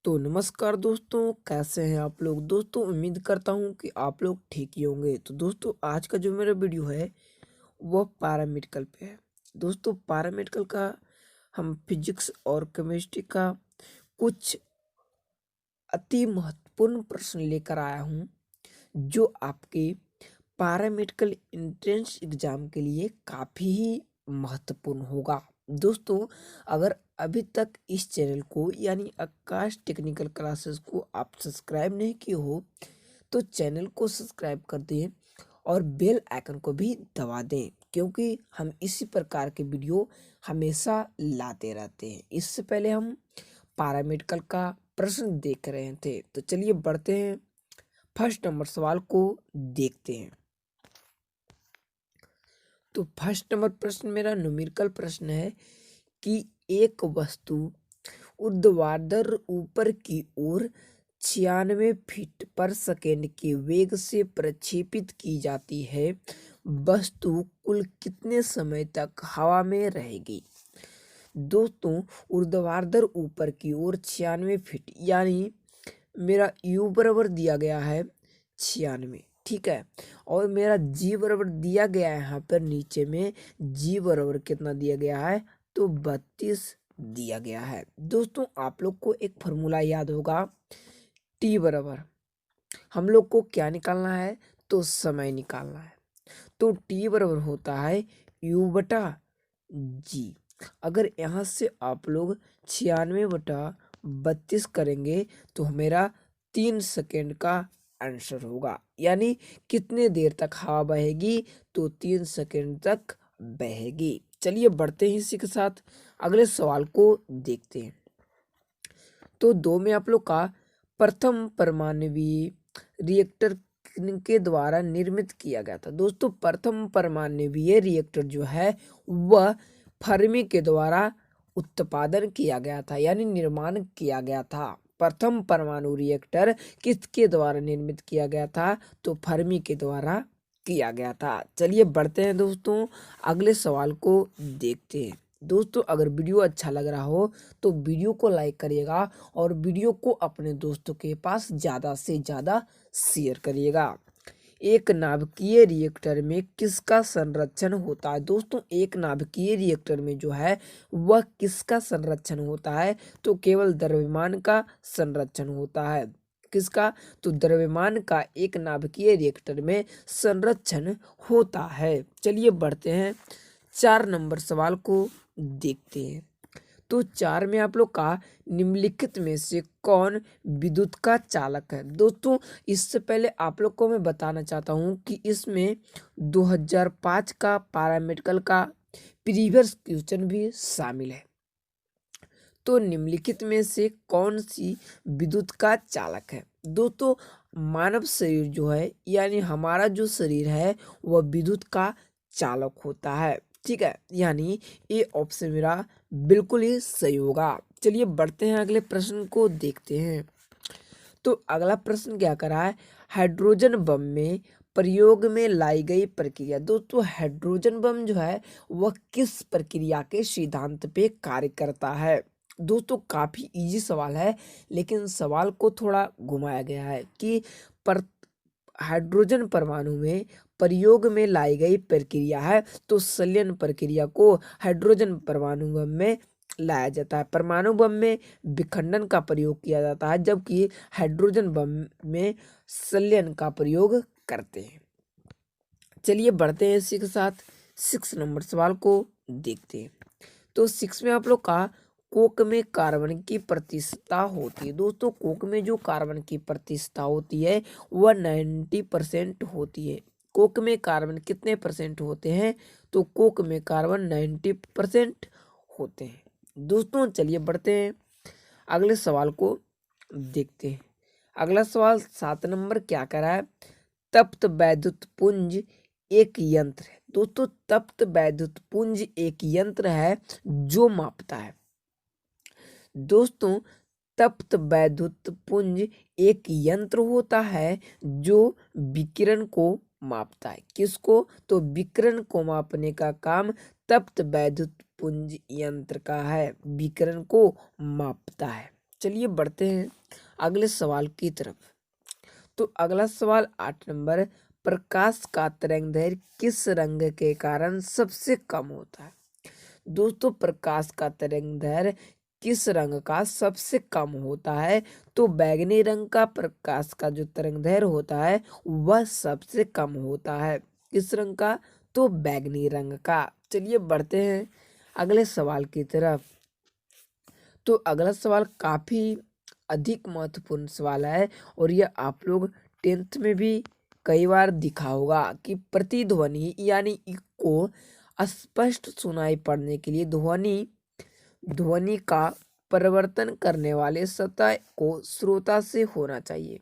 तो नमस्कार दोस्तों, कैसे हैं आप लोग। दोस्तों उम्मीद करता हूँ कि आप लोग ठीक ही होंगे। तो दोस्तों आज का जो मेरा वीडियो है वो पैरामेडिकल पे है। दोस्तों पैरामेडिकल का हम फिजिक्स और केमिस्ट्री का कुछ अति महत्वपूर्ण प्रश्न लेकर आया हूँ जो आपके पैरामेडिकल एंट्रेंस एग्जाम के लिए काफ़ी ही महत्वपूर्ण होगा। दोस्तों अगर अभी तक इस चैनल को यानी आकाश टेक्निकल क्लासेस को आप सब्सक्राइब नहीं किए हो तो चैनल को सब्सक्राइब कर दें और बेल आइकन को भी दबा दें, क्योंकि हम इसी प्रकार के वीडियो हमेशा लाते रहते हैं। इससे पहले हम पैरामेडिकल का प्रश्न देख रहे थे, तो चलिए बढ़ते हैं, फर्स्ट नंबर सवाल को देखते हैं। तो फर्स्ट नंबर प्रश्न मेरा न्यूमेरिकल प्रश्न है कि एक वस्तु ऊर्ध्वाधर ऊपर की ओर 96 फीट पर सेकेंड के वेग से प्रक्षेपित की जाती है, वस्तु कुल कितने समय तक हवा में रहेगी। दोस्तों ऊर्ध्वाधर ऊपर की ओर 96 फीट यानी मेरा यू बराबर दिया गया है 96, ठीक है। और मेरा जी बराबर दिया गया है यहाँ पर नीचे में, जी बराबर कितना दिया गया है तो 32 दिया गया है। दोस्तों आप लोग को एक फॉर्मूला याद होगा, टी बराबर हम लोग को क्या निकालना है तो समय निकालना है। तो टी बराबर होता है यू बटा जी। अगर यहाँ से आप लोग 96/32 करेंगे तो मेरा 3 सेकेंड का आंसर होगा, यानी कितने देर तक हवा बहेगी तो 3 सेकेंड तक बहेगी। चलिए बढ़ते हैं इसी के साथ अगले सवाल को देखते हैं। तो 2 में आप लोग का प्रथम परमाणु रिएक्टर के द्वारा निर्मित किया गया था। दोस्तों प्रथम परमाणु रिएक्टर जो है वह फर्मी के द्वारा उत्पादन किया गया था यानी निर्माण किया गया था। प्रथम परमाणु रिएक्टर किसके द्वारा निर्मित किया गया था तो फर्मी के द्वारा किया गया था। चलिए बढ़ते हैं दोस्तों, अगले सवाल को देखते हैं। दोस्तों अगर वीडियो अच्छा लग रहा हो तो वीडियो को लाइक करिएगा और वीडियो को अपने दोस्तों के पास ज़्यादा से ज़्यादा शेयर करिएगा। एक नाभिकीय रिएक्टर में किसका संरक्षण होता है। दोस्तों एक नाभिकीय रिएक्टर में जो है वह किसका संरक्षण होता है तो केवल द्रव्यमान का संरक्षण होता है। किसका तो द्रव्यमान का एक नाभिकीय रिएक्टर में संरक्षण होता है। चलिए बढ़ते हैं 4 नंबर सवाल को देखते हैं। तो 4 में आप लोग का निम्नलिखित में से कौन विद्युत का चालक है। दोस्तों इससे पहले आप लोग को मैं बताना चाहता हूँ कि इसमें 2005 का पैरामेडिकल का प्रीवियस क्वेश्चन भी शामिल है। तो निम्नलिखित में से कौन सी विद्युत का चालक है। दोस्तों मानव शरीर जो है यानी हमारा जो शरीर है वह विद्युत का चालक होता है, ठीक है। यानी ये ऑप्शन मेरा बिल्कुल ही सही होगा। चलिए बढ़ते हैं अगले प्रश्न को देखते हैं। तो अगला प्रश्न क्या कर रहा है, हाइड्रोजन बम में प्रयोग में लाई गई प्रक्रिया। दोस्तों हाइड्रोजन बम जो है वह किस प्रक्रिया के सिद्धांत पे कार्य करता है। दोस्तों काफी इजी सवाल है, लेकिन सवाल को थोड़ा घुमाया गया है कि पर हाइड्रोजन परमाणु में प्रयोग में लाई गई प्रक्रिया है तो संलयन प्रक्रिया को हाइड्रोजन परमाणु बम में लाया जाता है। परमाणु बम में विखंडन का प्रयोग किया जाता है, जबकि हाइड्रोजन बम में संलयन का प्रयोग करते हैं। चलिए बढ़ते हैं इसी के साथ 6 नंबर सवाल को देखते हैं। तो 6 में आप लोग का कोक में कार्बन की प्रतिशतता होती है। दोस्तों कोक में जो कार्बन की प्रतिशतता होती है वह 90% होती है। कोक में कार्बन कितने परसेंट होते हैं तो कोक में कार्बन 90% होते हैं। दोस्तों चलिए बढ़ते हैं अगले सवाल को देखते हैं। अगला सवाल 7 नंबर क्या कह रहा है, तप्त वैद्युत पुंज एक यंत्र है। दोस्तों तप्त वैद्युत पुंज एक यंत्र है जो मापता है। दोस्तों तप्त वैद्युत पुंज एक यंत्र होता है जो विकिरण को मापता है। किसको तो विकिरण को मापने का काम तप्त वैद्युत पुंज यंत्र का है, विकिरण को मापता है। चलिए बढ़ते हैं अगले सवाल की तरफ। तो अगला सवाल 8 नंबर, प्रकाश का तरंगदैर्घ्य किस रंग के कारण सबसे कम होता है? दोस्तों प्रकाश का तरंगदैर्घ्य किस रंग का सबसे कम होता है? तो बैंगनी रंग का प्रकाश का जो तरंगदैर्घ्य होता है वह सबसे कम होता है। किस रंग का? तो बैंगनी रंग का। चलिए बढ़ते हैं अगले सवाल की तरफ। तो अगला सवाल काफी अधिक महत्वपूर्ण सवाल है और यह आप लोग 10th में भी कई बार दिखा होगा कि प्रतिध्वनि यानी इको स्पष्ट सुनाई पड़ने के लिए ध्वनि का परिवर्तन करने वाले सतह को श्रोता से होना चाहिए।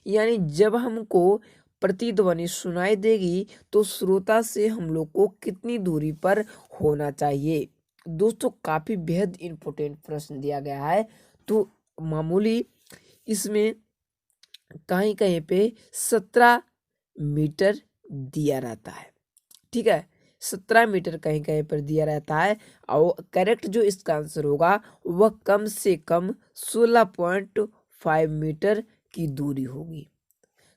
यानी जब हमको प्रतिध्वनि सुनाई देगी तो श्रोता से हम लोग को कितनी दूरी पर होना चाहिए? दोस्तों काफी बेहद इंपॉर्टेंट प्रश्न दिया गया है। तो मामूली इसमें कहीं कहीं पे 17 मीटर दिया रहता है। ठीक है, 17 मीटर कहीं कहीं पर दिया रहता है और करेक्ट जो इसका आंसर होगा वह कम से कम 16.5 मीटर की दूरी होगी।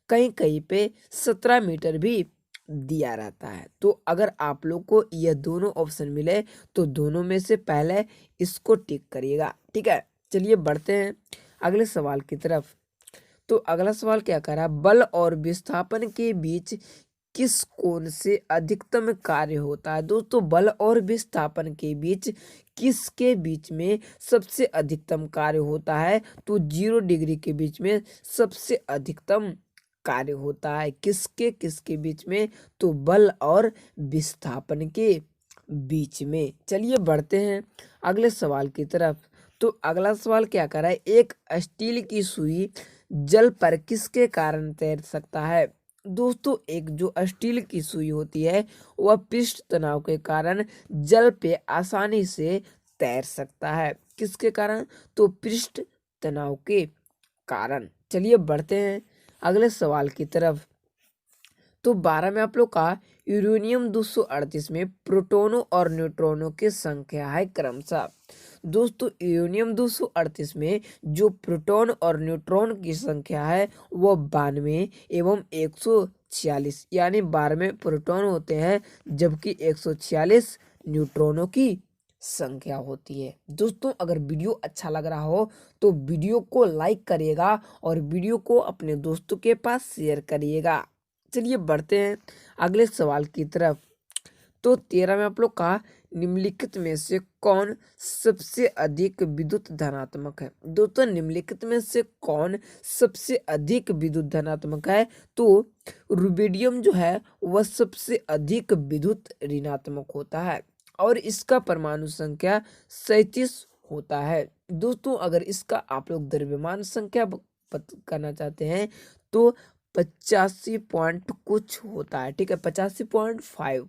कहीं कहीं पे 17 मीटर भी दिया रहता है। तो अगर आप लोग को यह दोनों ऑप्शन मिले तो दोनों में से पहले इसको टिक करिएगा। ठीक है, चलिए बढ़ते हैं अगले सवाल की तरफ। तो अगला सवाल क्या कह रहा है, बल और विस्थापन के बीच किस कोण से अधिकतम कार्य होता है? दोस्तों बल और विस्थापन के बीच किसके बीच में सबसे अधिकतम कार्य होता है? तो 0 डिग्री के बीच में सबसे अधिकतम कार्य होता है। किसके किसके बीच में? तो बल और विस्थापन के बीच में। चलिए बढ़ते हैं अगले सवाल की तरफ। तो अगला सवाल क्या कर रहा है, एक स्टील की सुई जल पर किसके कारण तैर सकता है? दोस्तों एक जो स्टील की सुई होती है वह पृष्ठ तनाव के कारण जल पे आसानी से तैर सकता है। किसके कारण? तो पृष्ठ तनाव के कारण। चलिए बढ़ते हैं अगले सवाल की तरफ। तो 12 में आप लोग का यूरेनियम 238 में प्रोटोनों और न्यूट्रॉनों की संख्या है क्रमशः। दोस्तों यूरेनियम 238 में जो प्रोटॉन और न्यूट्रॉन की संख्या है वह 92 एवं 146, यानी 12 प्रोटॉन होते हैं जबकि 146 न्यूट्रॉनों की संख्या होती है। दोस्तों अगर वीडियो अच्छा लग रहा हो तो वीडियो को लाइक करिएगा और वीडियो को अपने दोस्तों के पास शेयर करिएगा। चलिए बढ़ते हैं अगले सवाल की तरफ। तो 13 में आप लोग का निम्नलिखित में से कौन सबसे अधिक विद्युत धनात्मक है? दोस्तों निम्नलिखित में से कौन सबसे अधिक विद्युत धनात्मक है? तो रुबिडियम जो है वह सबसे अधिक विद्युत ऋणात्मक होता है और इसका परमाणु संख्या 37 होता है। दोस्तों अगर इसका आप लोग द्रव्यमान संख्या करना चाहते हैं तो 85 पॉइंट कुछ होता है। ठीक है, 85.5।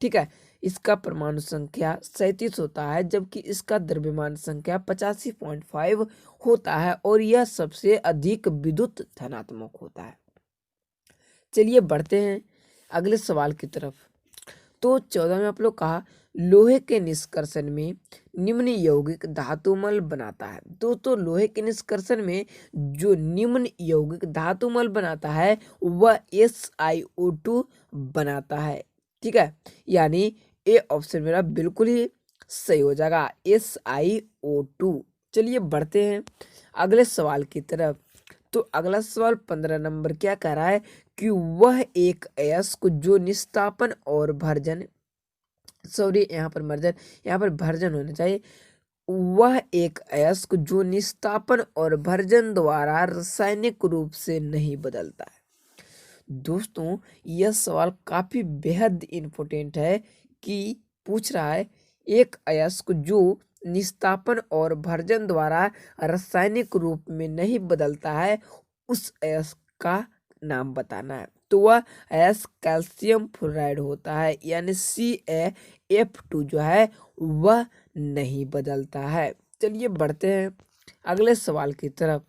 ठीक है, इसका परमाणु संख्या 37 होता है जबकि इसका द्रव्यमान संख्या 85.5 होता है और यह सबसे अधिक विद्युत धनात्मक होता है। चलिए बढ़ते हैं अगले सवाल की तरफ। तो 14 में आप लोग कहा लोहे के निष्कर्षण में निम्न यौगिक धातुमल बनाता है। दोस्तों लोहे के निष्कर्षण में जो निम्न यौगिक धातुमल बनाता है वह SiO2 बनाता है। ठीक है, यानी ए ऑप्शन मेरा बिल्कुल ही सही हो जाएगा, SiO2। चलिए बढ़ते हैं अगले सवाल की तरफ। तो अगला सवाल 15 नंबर क्या कह रहा है कि वह एक अयस्क जो निस्तापन और भर्जन, सॉरी यहाँ पर मर्जन, यहाँ पर भर्जन होना चाहिए। वह एक अयस्क जो निस्तापन और भर्जन द्वारा रासायनिक रूप से नहीं बदलता है। दोस्तों यह सवाल काफी बेहद इम्पोर्टेंट है कि पूछ रहा है एक अयस्क जो निस्तापन और भर्जन द्वारा रासायनिक रूप में नहीं बदलता है उस अयस्क का नाम बताना है। तो वह अयस्क कैल्शियम फ्लोराइड होता है, यानी CaF2 जो है वह नहीं बदलता है। चलिए बढ़ते हैं अगले सवाल की तरफ।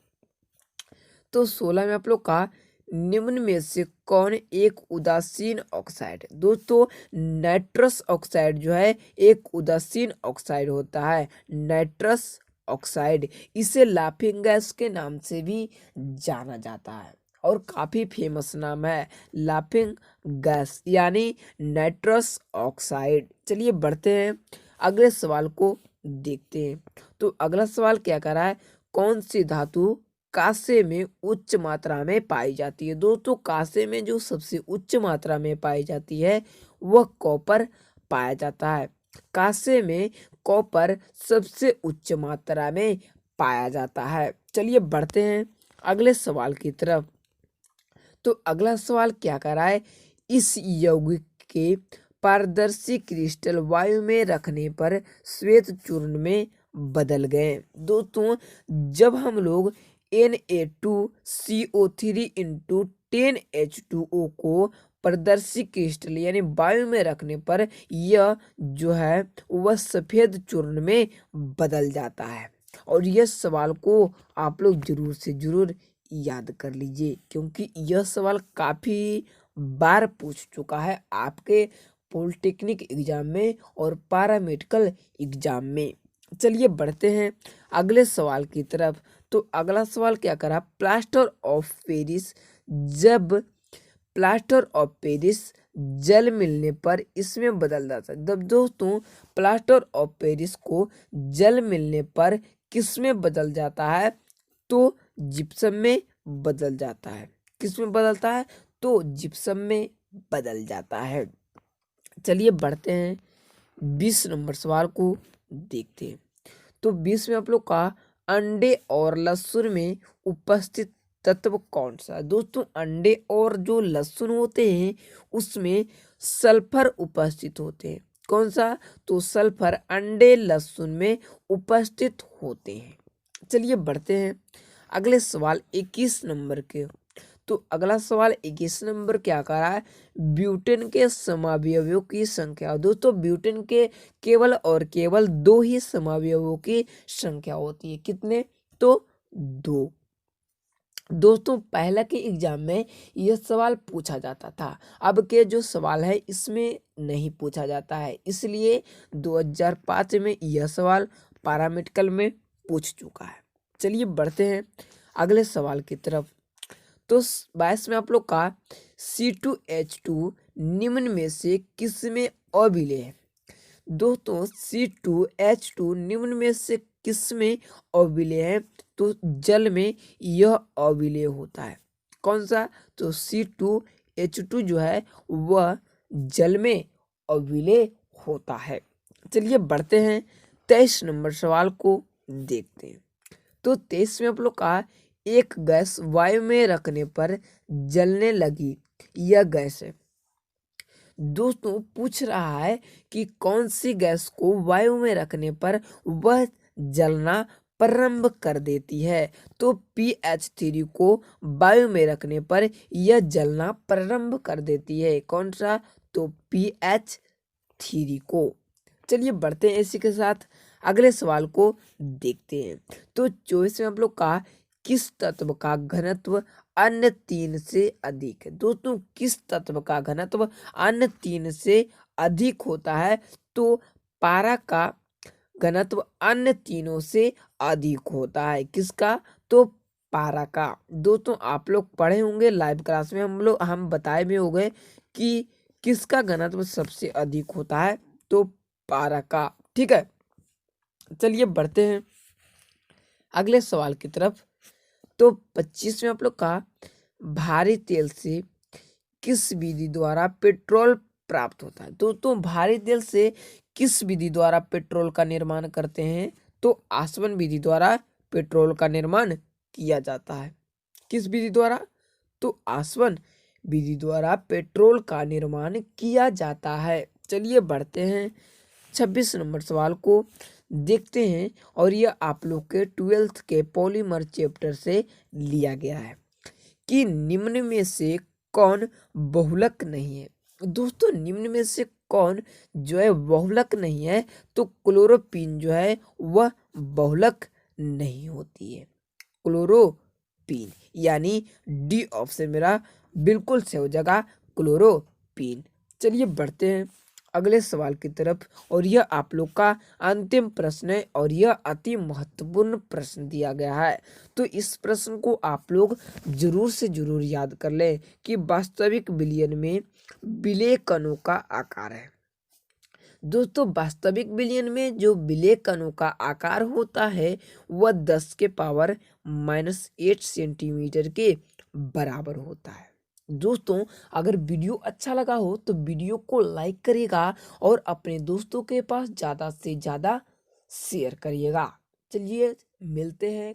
तो 16 में आप लोग का निम्न में से कौन एक उदासीन ऑक्साइड है? दोस्तों नाइट्रस ऑक्साइड जो है एक उदासीन ऑक्साइड होता है। नाइट्रस ऑक्साइड, इसे लाफिंग गैस के नाम से भी जाना जाता है और काफी फेमस नाम है लाफिंग गैस यानी नाइट्रस ऑक्साइड। चलिए बढ़ते हैं अगले सवाल को देखते हैं। तो अगला सवाल क्या कर रहा है, कौन सी धातु कांसे में उच्च मात्रा में पाई जाती है। दोस्तों कांसे में जो सबसे उच्च मात्रा में पाई जाती है वह कॉपर पाया जाता है। कांसे में कॉपर सबसे उच्च मात्रा में पाया जाता है। चलिए बढ़ते हैं अगले सवाल की तरफ। तो अगला सवाल क्या कर रहा है, इस यौगिक के पारदर्शी क्रिस्टल वायु में रखने पर श्वेत चूर्ण में बदल गए। दोस्तों जब हम लोग Na2CO3 इंटू 10H2O को पारदर्शी क्रिस्टल यानी वायु में रखने पर यह जो है वह सफेद चूर्ण में बदल जाता है। और यह सवाल को आप लोग जरूर से जरूर याद कर लीजिए क्योंकि यह सवाल काफी बार पूछ चुका है आपके पॉलिटेक्निक एग्जाम में और पैरामेडिकल एग्जाम में। चलिए बढ़ते हैं अगले सवाल की तरफ। तो अगला सवाल क्या करा, प्लास्टर ऑफ पेरिस, जब प्लास्टर ऑफ पेरिस जल मिलने पर इसमें बदल जाता है। जब दोस्तों प्लास्टर ऑफ पेरिस को जल मिलने पर किसमें बदल जाता है, तो जिप्सम में बदल जाता है। किस में बदलता है, तो जिप्सम में बदल जाता है। चलिए बढ़ते हैं 20 नंबर सवाल को देखते हैं। तो 20 में आप लोग का अंडे और लहसुन में उपस्थित तत्व कौन सा है। दोस्तों अंडे और जो लहसुन होते हैं उसमें सल्फर उपस्थित होते हैं। कौन सा, तो सल्फर अंडे लहसुन में उपस्थित होते हैं। चलिए बढ़ते हैं अगले सवाल 21 नंबर के। तो अगला सवाल 21 नंबर क्या कर रहा है, ब्यूटेन के समावयवों की संख्या। दोस्तों ब्यूटेन के केवल और केवल 2 ही समावयवों की संख्या होती है। कितने, तो 2। दोस्तों पहला के एग्जाम में यह सवाल पूछा जाता था, अब के जो सवाल है इसमें नहीं पूछा जाता है, इसलिए 2005 में यह सवाल पैरामेडिकल में पूछ चुका है। चलिए बढ़ते हैं अगले सवाल की तरफ। तो 22 में आप लोग का C2H2 निम्न में से किसमें अविलेय है। दोस्तों C2H2 निम्न में से किसमें अविलेय है, तो जल में यह अविलेय होता है। कौन सा, तो C2H2 जो है वह जल में अविलेय होता है। चलिए बढ़ते हैं 23 नंबर सवाल को देखते हैं। तो 23 में आप लोग का एक गैस वायु में रखने पर जलने लगी, यह गैस है। दोस्तों पूछ रहा है कि कौन सी गैस को वायु में रखने पर वह जलना प्रारंभ कर देती है। तो PH3 को वायु में रखने पर यह जलना प्रारंभ कर देती है। कौन सा, तो PH3 को। चलिए बढ़ते हैं इसी के साथ अगले सवाल को देखते हैं। तो 24 में आप लोग का किस तत्व का घनत्व अन्य 3 से अधिक है। दोस्तों किस तत्व का घनत्व अन्य 3 से अधिक होता है, तो पारा का घनत्व अन्य तीनों से अधिक होता है। किसका, तो पारा का। दोस्तों आप लोग पढ़े होंगे लाइव क्लास में, हम बताए भी होंगे कि किसका घनत्व सबसे अधिक होता है, तो पारा का। ठीक है, चलिए बढ़ते हैं अगले सवाल की तरफ। तो 25 में आप लोग का भारी तेल से किस विधि द्वारा पेट्रोल प्राप्त होता है। दोस्तों भारी तेल से किस विधि द्वारा पेट्रोल का निर्माण करते हैं, तो आसवन विधि द्वारा पेट्रोल का निर्माण किया जाता है। किस विधि द्वारा, तो आसवन विधि द्वारा पेट्रोल का निर्माण किया जाता है। चलिए बढ़ते हैं 26 नंबर सवाल को देखते हैं और यह आप लोग के 12th के पॉलीमर चैप्टर से लिया गया है कि निम्न में से कौन बहुलक नहीं है। दोस्तों निम्न में से कौन जो है बहुलक नहीं है, तो क्लोरोपीन जो है वह बहुलक नहीं होती है। क्लोरोपीन यानी डी ऑप्शन मेरा बिल्कुल सही हो जाएगा, क्लोरोपीन। चलिए बढ़ते हैं अगले सवाल की तरफ। और यह आप लोग का अंतिम प्रश्न है और यह अति महत्वपूर्ण प्रश्न दिया गया है। तो इस प्रश्न को आप लोग जरूर से जरूर याद कर लें कि वास्तविक बिलियन में विलेय कणों का आकार है। दोस्तों वास्तविक बिलियन में जो विलेय कणों का आकार होता है वह 10⁻⁻8 सेंटीमीटर के बराबर होता है। दोस्तों अगर वीडियो अच्छा लगा हो तो वीडियो को लाइक करिएगा और अपने दोस्तों के पास ज़्यादा से ज़्यादा शेयर करिएगा। चलिए मिलते हैं